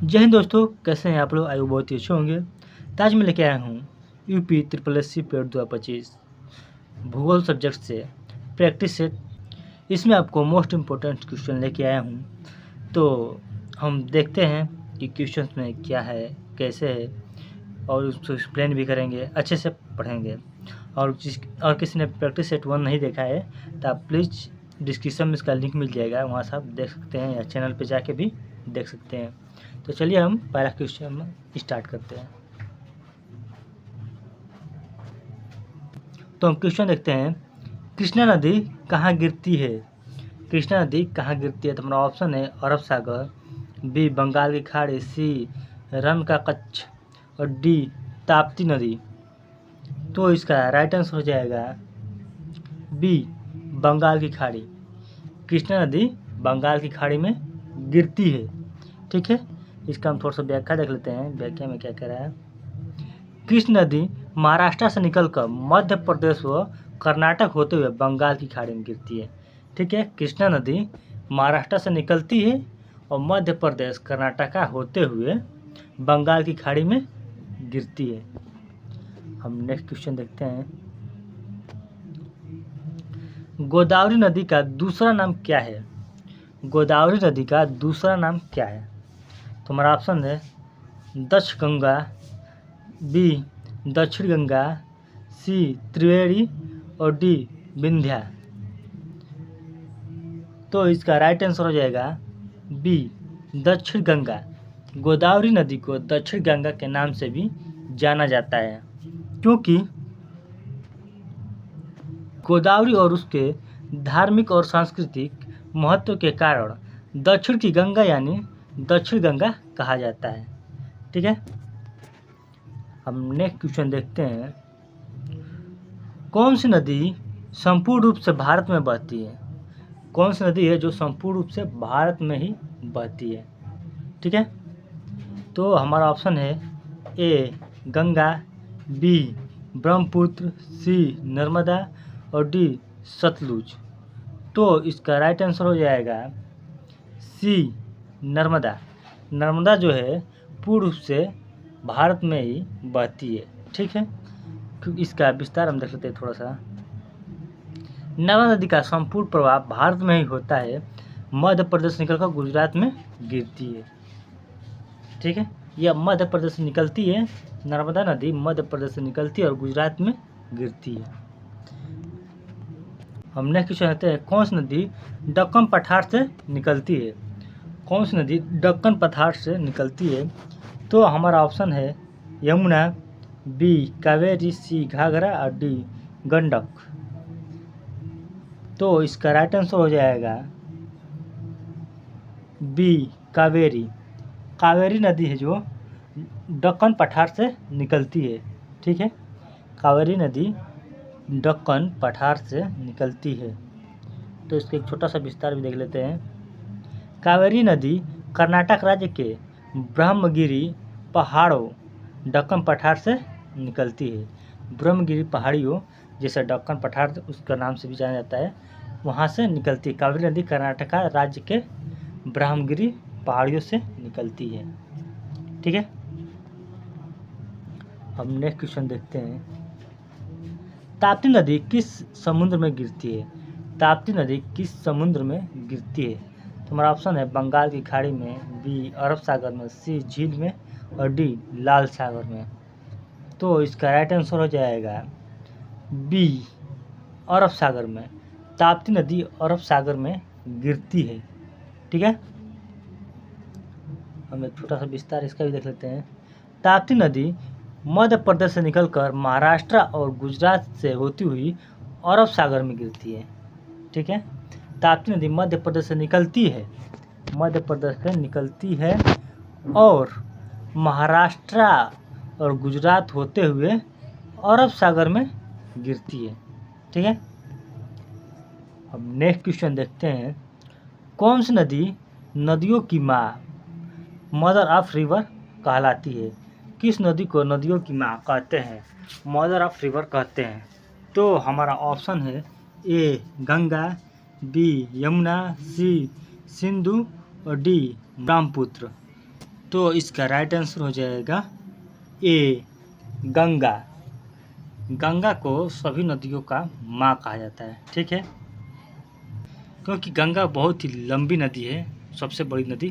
जय हिंद दोस्तों, कैसे हैं आप लोग? आयु बहुत ही अच्छे होंगे। तो आज मैं लेके आया हूँ यूपी SSSC पेड 2025 भूगोल सब्जेक्ट से प्रैक्टिस सेट। इसमें आपको मोस्ट इम्पोर्टेंट क्वेश्चन लेके आया हूँ। तो हम देखते हैं कि क्वेश्चन में क्या है, कैसे है, और उसको एक्सप्लेन भी करेंगे, अच्छे से पढ़ेंगे। और किसी ने प्रैक्टिस सेट 1 नहीं देखा है तो आप प्लीज़ डिस्क्रिप्शन में इसका लिंक मिल जाएगा, वहाँ से आप देख सकते हैं, या चैनल पे जाके भी देख सकते हैं। तो चलिए हम पहला क्वेश्चन स्टार्ट करते हैं। तो हम क्वेश्चन देखते हैं, कृष्णा नदी कहाँ गिरती है? कृष्णा नदी कहाँ गिरती है? तो हमारा ऑप्शन है अरब सागर, बी बंगाल की खाड़ी, सी रन का कच्छ, और डी ताप्ती नदी। तो इसका राइट आंसर हो जाएगा बी बंगाल की खाड़ी। कृष्णा नदी बंगाल की खाड़ी में गिरती है। ठीक है, इसका हम थोड़ा सा व्याख्या देख लेते हैं। व्याख्या में क्या कह रहा है, कृष्ण नदी महाराष्ट्र से निकलकर मध्य प्रदेश व कर्नाटक होते हुए बंगाल की खाड़ी में गिरती है। ठीक है, कृष्णा नदी महाराष्ट्र से निकलती है और मध्य प्रदेश कर्नाटका होते हुए बंगाल की खाड़ी में गिरती है। हम नेक्स्ट क्वेश्चन देखते हैं, गोदावरी नदी का दूसरा नाम क्या है? गोदावरी नदी का दूसरा नाम क्या है? तो हमारा ऑप्शन है दक्ष गंगा, बी दक्षिण गंगा, सी त्रिवेणी, और डी विंध्या। तो इसका राइट आंसर हो जाएगा बी दक्षिण गंगा। गोदावरी नदी को दक्षिण गंगा के नाम से भी जाना जाता है, क्योंकि गोदावरी और उसके धार्मिक और सांस्कृतिक महत्व के कारण दक्षिण की गंगा यानी दक्षिण गंगा कहा जाता है। ठीक है, हम नेक्स्ट क्वेश्चन देखते हैं, कौन सी नदी संपूर्ण रूप से भारत में बहती है? कौन सी नदी है जो संपूर्ण रूप से भारत में ही बहती है? ठीक है, तो हमारा ऑप्शन है ए गंगा, बी ब्रह्मपुत्र, सी नर्मदा, और डी सतलुज। तो इसका राइट आंसर हो जाएगा सी नर्मदा। नर्मदा जो है पूर्ण रूप से भारत में ही बहती है। ठीक है, क्योंकि इसका विस्तार हम देख लेते हैं थोड़ा सा। नर्मदा नदी का संपूर्ण प्रवाह भारत में ही होता है, मध्य प्रदेश से निकलकर गुजरात में गिरती है। ठीक है, यह मध्य प्रदेश से निकलती है, नर्मदा नदी मध्य प्रदेश से निकलती है और गुजरात में गिरती है। हम नेक्स्ट क्वेश्चन कहते हैं, कौन सी नदी दक्कन पठार से निकलती है? कौन सी नदी दक्कन पठार से निकलती है? तो हमारा ऑप्शन है यमुना, बी कावेरी, सी घाघरा, और डी गंडक। तो इसका राइट आंसर हो जाएगा बी कावेरी। कावेरी नदी है जो दक्कन पठार से निकलती है। ठीक है, कावेरी नदी दक्कन पठार से निकलती है। तो इसका एक छोटा सा विस्तार भी देख लेते हैं। कावेरी नदी कर्नाटक राज्य के ब्रह्मगिरी पहाड़ों दक्कन पठार से निकलती है। ब्रह्मगिरी पहाड़ियों जैसे दक्कन पठार उसका नाम से भी जाना जाता है, वहाँ से निकलती है। कावेरी नदी कर्नाटक राज्य के ब्रह्मगिरी पहाड़ियों से निकलती है। ठीक है, हम नेक्स्ट क्वेश्चन देखते हैं, ताप्ती नदी किस समुद्र में गिरती है? ताप्ती नदी किस समुद्र में गिरती है? तो हमारा ऑप्शन है बंगाल की खाड़ी में, बी अरब सागर में, सी झील में, और डी लाल सागर में। तो इसका राइट आंसर हो जाएगा बी अरब सागर में। ताप्ती नदी अरब सागर में गिरती है। ठीक है, हम एक छोटा सा विस्तार इसका भी देख लेते हैं। ताप्ती नदी मध्य प्रदेश से निकलकर महाराष्ट्र और गुजरात से होती हुई अरब सागर में गिरती है। ठीक है, ताप्ती नदी मध्य प्रदेश से निकलती है, मध्य प्रदेश से निकलती है और महाराष्ट्र और गुजरात होते हुए अरब सागर में गिरती है। ठीक है, अब नेक्स्ट क्वेश्चन देखते हैं, कौन सी नदी नदियों की माँ मदर ऑफ रिवर कहलाती है? किस नदी को नदियों की माँ कहते हैं, मदर ऑफ रिवर कहते हैं? तो हमारा ऑप्शन है ए गंगा, बी यमुना, सी सिंधु, और डी ब्रह्मपुत्र। तो इसका राइट आंसर हो जाएगा ए, गंगा। गंगा को सभी नदियों का माँ कहा जाता है, ठीक है, क्योंकि गंगा बहुत ही लंबी नदी है, सबसे बड़ी नदी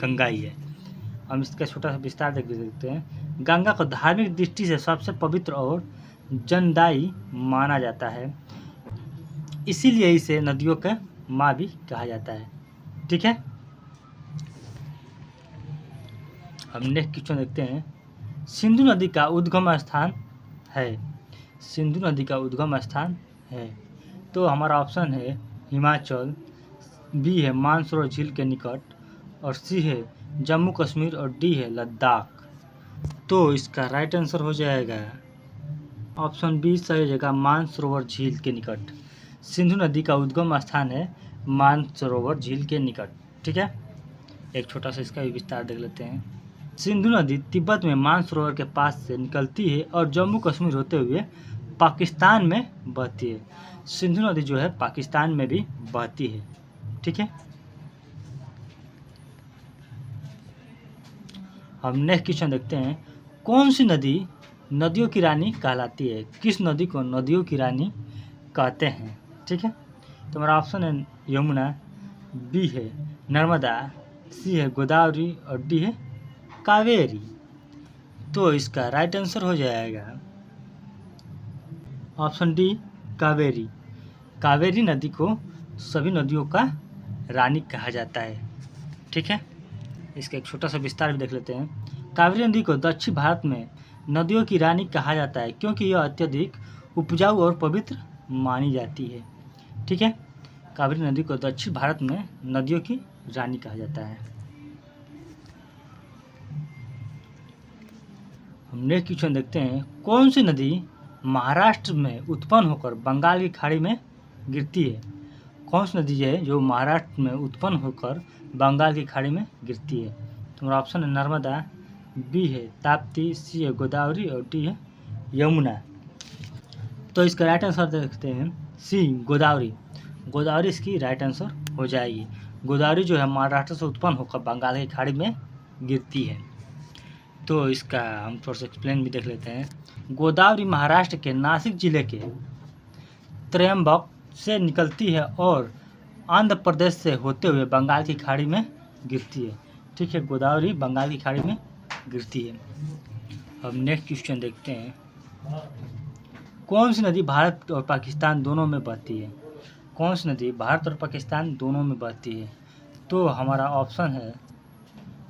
गंगा ही है। हम इसका छोटा सा विस्तार देख सकते हैं। गंगा को धार्मिक दृष्टि से सबसे पवित्र और जनदायी माना जाता है, इसीलिए इसे नदियों का माँ भी कहा जाता है, ठीक है। हम नेक्स्ट क्वेश्चन देखते हैं। सिंधु नदी का उद्गम स्थान है। सिंधु नदी का उद्गम स्थान है, तो हमारा ऑप्शन है हिमाचल, बी है मानसरोवर झील के निकट, और सी है जम्मू कश्मीर, और डी है लद्दाख। तो इसका राइट आंसर हो जाएगा ऑप्शन बी सही हो जाएगा, मानसरोवर झील के निकट। सिंधु नदी का उद्गम स्थान है मानसरोवर झील के निकट, ठीक है। एक छोटा सा इसका भी विस्तार देख लेते हैं। सिंधु नदी तिब्बत में मानसरोवर के पास से निकलती है और जम्मू कश्मीर होते हुए पाकिस्तान में बहती है। सिंधु नदी जो है पाकिस्तान में भी बहती है, ठीक है। हम नेक्स्ट क्वेश्चन देखते हैं। कौन सी नदी नदियों की रानी कहलाती है? किस नदी को नदियों की रानी कहते हैं, ठीक है। तो हमारा ऑप्शन है यमुना, बी है नर्मदा, सी है गोदावरी, और डी है कावेरी। तो इसका राइट आंसर हो जाएगा ऑप्शन डी, कावेरी। कावेरी नदी को सभी नदियों का रानी कहा जाता है, ठीक है। इसका एक छोटा सा विस्तार भी देख लेते हैं। कावेरी नदी को दक्षिण भारत में नदियों की रानी कहा जाता है, क्योंकि यह अत्यधिक उपजाऊ और पवित्र मानी जाती है, ठीक है। कावेरी नदी को दक्षिण भारत में नदियों की रानी कहा जाता है। हम नेक्स्ट क्वेश्चन देखते हैं। कौन सी नदी महाराष्ट्र में उत्पन्न होकर बंगाल की खाड़ी में गिरती है? कौन सी नदी है जो महाराष्ट्र में उत्पन्न होकर बंगाल की खाड़ी में गिरती है? तो हमारा ऑप्शन है नर्मदा, बी है ताप्ती, सी है गोदावरी, और डी है यमुना। तो इसका राइट आंसर देखते हैं सी, गोदावरी। गोदावरी इसकी राइट आंसर हो जाएगी। गोदावरी जो है महाराष्ट्र से उत्पन्न होकर बंगाल की खाड़ी में गिरती है। तो इसका हम थोड़ा सा एक्सप्लेन भी देख लेते हैं। गोदावरी महाराष्ट्र के नासिक जिले के त्रयंबक से निकलती है और आंध्र प्रदेश से होते हुए बंगाल की खाड़ी में गिरती है, ठीक है। गोदावरी बंगाल की खाड़ी में गिरती है। अब नेक्स्ट क्वेश्चन देखते हैं। कौन सी नदी भारत और पाकिस्तान दोनों में बहती है? कौन सी नदी भारत और पाकिस्तान दोनों में बहती है? तो हमारा ऑप्शन है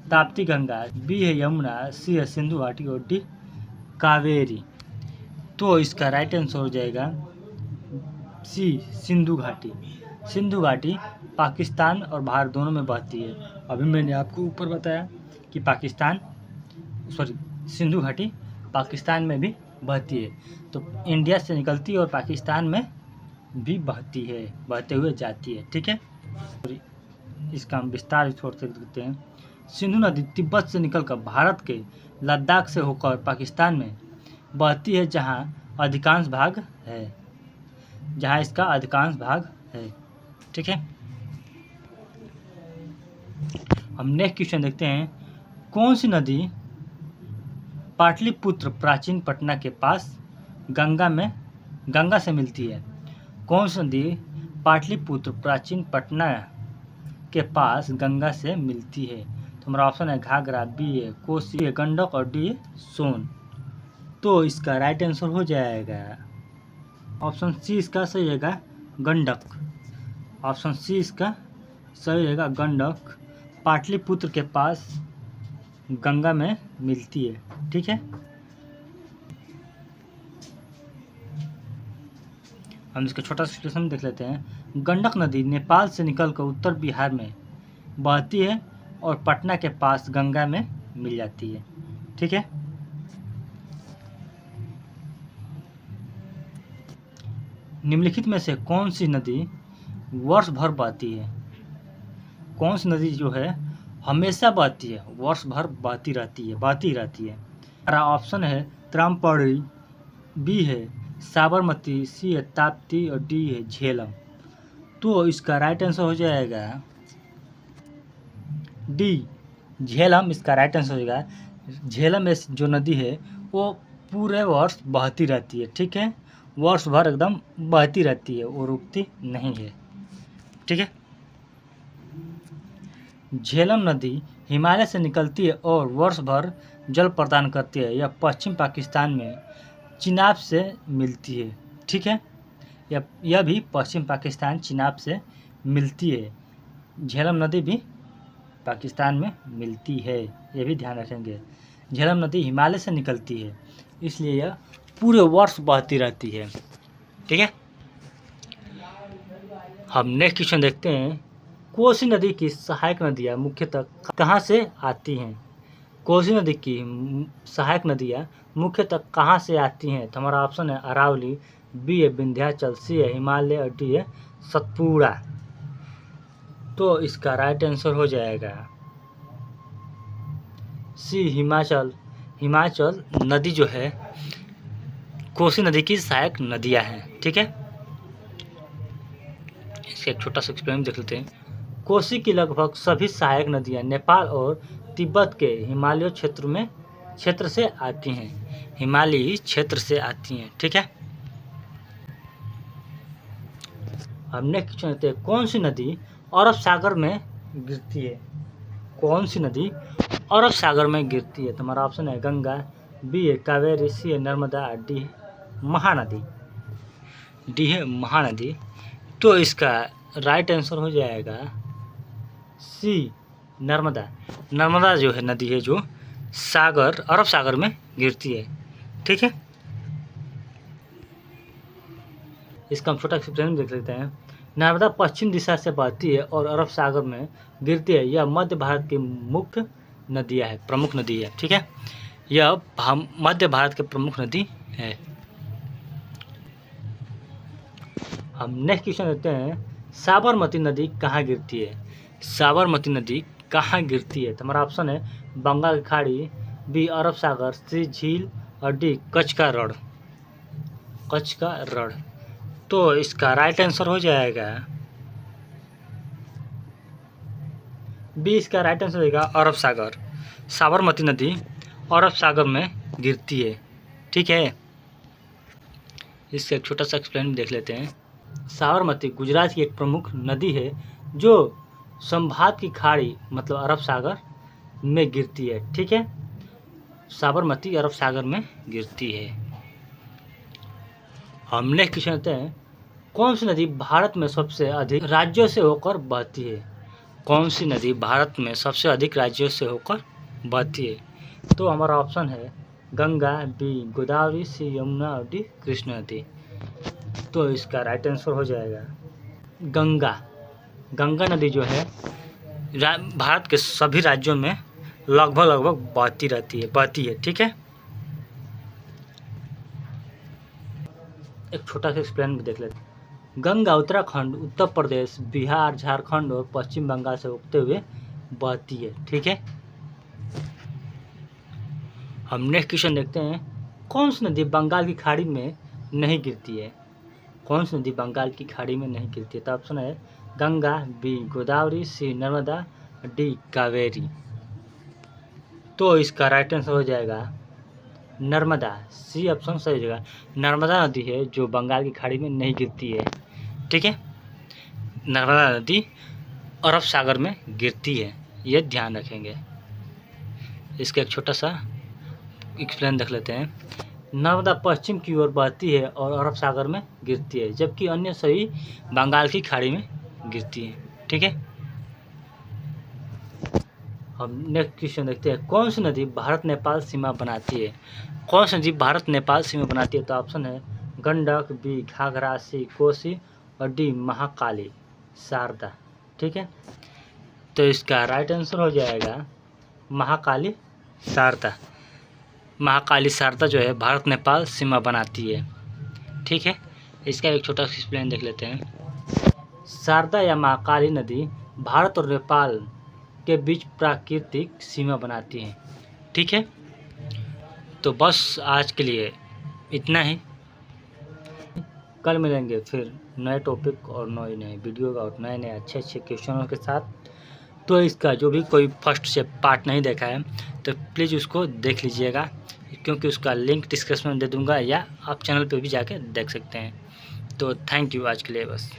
ताप्ती गंगा, बी है यमुना, सी है सिंधु घाटी, और डी कावेरी। तो इसका राइट आंसर हो जाएगा सी, सिंधु घाटी। सिंधु घाटी पाकिस्तान और भारत दोनों में बहती है। अभी मैंने आपको ऊपर बताया कि सिंधु घाटी पाकिस्तान में भी बहती है, तो इंडिया से निकलती है और पाकिस्तान में भी बहती है, बहते हुए जाती है, ठीक है। इसका हम विस्तार छोड़ सकते हैं। सिंधु नदी तिब्बत से निकलकर भारत के लद्दाख से होकर पाकिस्तान में बहती है, जहाँ अधिकांश भाग है, जहाँ इसका अधिकांश भाग है, ठीक है। हम नेक्स्ट क्वेश्चन देखते हैं। कौन सी नदी पाटलिपुत्र प्राचीन पटना के पास गंगा से मिलती है? कौन सी नदी पाटलिपुत्र प्राचीन पटना के पास गंगा से मिलती है? तो हमारा ऑप्शन है घाघरा, बी है कोसी, है गंडक, और डी है सोन। तो इसका राइट आंसर हो जाएगा ऑप्शन सी, इसका सही रहेगा गंडक। ऑप्शन सी इसका सही रहेगा गंडक, पाटलिपुत्र के पास गंगा में मिलती है, ठीक है। हम इसका छोटा सा एक्सप्लेनेशन देख लेते हैं। गंडक नदी नेपाल से निकलकर उत्तर बिहार में बहती है और पटना के पास गंगा में मिल जाती है, ठीक है। निम्नलिखित में से कौन सी नदी वर्ष भर बहती है? कौन सी नदी जो है हमेशा बहती है, वर्ष भर बहती रहती है? हमारा ऑप्शन है त्रामपड़ी, बी है साबरमती, सी है ताप्ती, और डी है झेलम। तो इसका राइट आंसर हो जाएगा डी, झेलम इसका राइट आंसर हो जाएगा। झेलम में जो नदी है वो पूरे वर्ष बहती रहती है, ठीक है, वर्ष भर एकदम बहती रहती है, वो रुकती नहीं है, ठीक है। झेलम नदी हिमालय से निकलती है और वर्ष भर जल प्रदान करती है। यह पश्चिम पाकिस्तान में चिनाब से मिलती है, ठीक है, यह भी पश्चिम पाकिस्तान चिनाब से मिलती है। झेलम नदी भी पाकिस्तान में मिलती है, ये भी ध्यान रखेंगे। झेलम नदी हिमालय से निकलती है, इसलिए यह पूरे वर्ष बहती रहती है, ठीक है। हम नेक्स्ट क्वेश्चन देखते हैं। कोसी नदी की सहायक नदियाँ मुख्यतः कहाँ से आती हैं? कोसी नदी की सहायक नदियाँ मुख्यतः कहाँ से आती हैं? तो हमारा ऑप्शन है अरावली, बी है विंध्याचल, सी है हिमालय और डी है सतपुड़ा। तो इसका राइट आंसर हो जाएगा सी हिमाचल। हिमाचल नदी जो है कोसी नदी की सहायक नदियाँ हैं, ठीक है। इसका एक छोटा सा एक्सपेरिमेंट देख लेते हैं। कोसी की लगभग सभी सहायक नदियाँ नेपाल और तिब्बत के हिमालय क्षेत्र से आती हैं, हिमालयी क्षेत्र से आती हैं, ठीक है। हम नेक्स्ट क्वेश्चन लेते हैं। कौन सी नदी अरब सागर में गिरती है? कौन सी नदी अरब सागर में गिरती है? तो हमारा ऑप्शन है गंगा, बी है कावेरी, सी है नर्मदा, डी है महानदी। डी है महानदी। तो इसका राइट आंसर हो जाएगा सी नर्मदा। नर्मदा जो है नदी है जो अरब सागर में गिरती है, ठीक है। इसका हम छोटा एक्सप्लेनेशन देख लेते हैं। नर्मदा पश्चिम दिशा से बहती है और अरब सागर में गिरती है। यह मध्य भारत की मुख्य नदियाँ है, प्रमुख नदी है, ठीक है। यह मध्य भारत की प्रमुख नदी है। हम नेक्स्ट क्वेश्चन लेते हैं। साबरमती नदी कहाँ गिरती है? साबरमती नदी कहाँ गिरती है? तो हमारा ऑप्शन है बंगाल की खाड़ी, बी अरब सागर, सी झील और डी कच्छ का रण। कच्छ का रण। तो इसका राइट आंसर हो जाएगा बी। इसका राइट आंसर हो जाएगा अरब सागर। साबरमती नदी अरब सागर में गिरती है, ठीक है। इसका एक छोटा सा एक्सप्लेन देख लेते हैं। साबरमती गुजरात की एक प्रमुख नदी है जो संभात की खाड़ी मतलब अरब सागर में गिरती है, ठीक है। साबरमती अरब सागर में गिरती है। हम नेक्स्ट क्वेश्चन लेते हैं। कौन सी नदी भारत में सबसे अधिक राज्यों से होकर बहती है? कौन सी नदी भारत में सबसे अधिक राज्यों से होकर बहती है? तो हमारा ऑप्शन है गंगा, बी गोदावरी, सी यमुना और डी कृष्ण नदी। तो इसका राइट आंसर हो जाएगा गंगा। गंगा नदी जो है भारत के सभी राज्यों में लगभग बहती है, ठीक है। एक छोटा सा एक्सप्लेन भी देख लेते हैं। गंगा उत्तराखंड, उत्तर प्रदेश, बिहार, झारखंड और पश्चिम बंगाल से होते हुए बहती है, ठीक है। हम नेक्स्ट क्वेश्चन देखते हैं। कौन सी नदी बंगाल की खाड़ी में नहीं गिरती है? कौन सी नदी बंगाल की खाड़ी में नहीं गिरती है? तो ऑप्शन है गंगा, बी गोदावरी, सी नर्मदा, डी कावेरी। तो इसका राइट आंसर हो जाएगा नर्मदा। सी ऑप्शन सही जगह। नर्मदा नदी है जो बंगाल की खाड़ी में नहीं गिरती है, ठीक है। नर्मदा नदी अरब सागर में गिरती है, ये ध्यान रखेंगे। इसका एक छोटा सा एक्सप्लेन देख लेते हैं। नर्मदा पश्चिम की ओर बहती है और अरब सागर में गिरती है, जबकि अन्य सभी बंगाल की खाड़ी में गिरती है, ठीक है। हम नेक्स्ट क्वेश्चन देखते हैं। कौन सी नदी भारत नेपाल सीमा बनाती है? कौन सी नदी भारत नेपाल सीमा बनाती है? तो ऑप्शन है गंडक, बी घाघरा, सी कोसी और डी महाकाली शारदा, ठीक है। तो इसका राइट आंसर हो जाएगा महाकाली शारदा। महाकाली शारदा जो है भारत नेपाल सीमा बनाती है, ठीक है। इसका एक छोटा सा एक्सप्लेन देख लेते हैं। शारदा या महाकाली नदी भारत और नेपाल के बीच प्राकृतिक सीमा बनाती हैं, ठीक है। तो बस आज के लिए इतना ही। कल मिलेंगे फिर नए टॉपिक और नए वीडियो और नए अच्छे क्वेश्चनों के साथ। तो इसका जो भी कोई फर्स्ट से पार्ट नहीं देखा है तो प्लीज़ उसको देख लीजिएगा, क्योंकि उसका लिंक डिस्क्रिप्शन में दे दूँगा, या आप चैनल पे भी जाके देख सकते हैं। तो थैंक यू आज के लिए बस।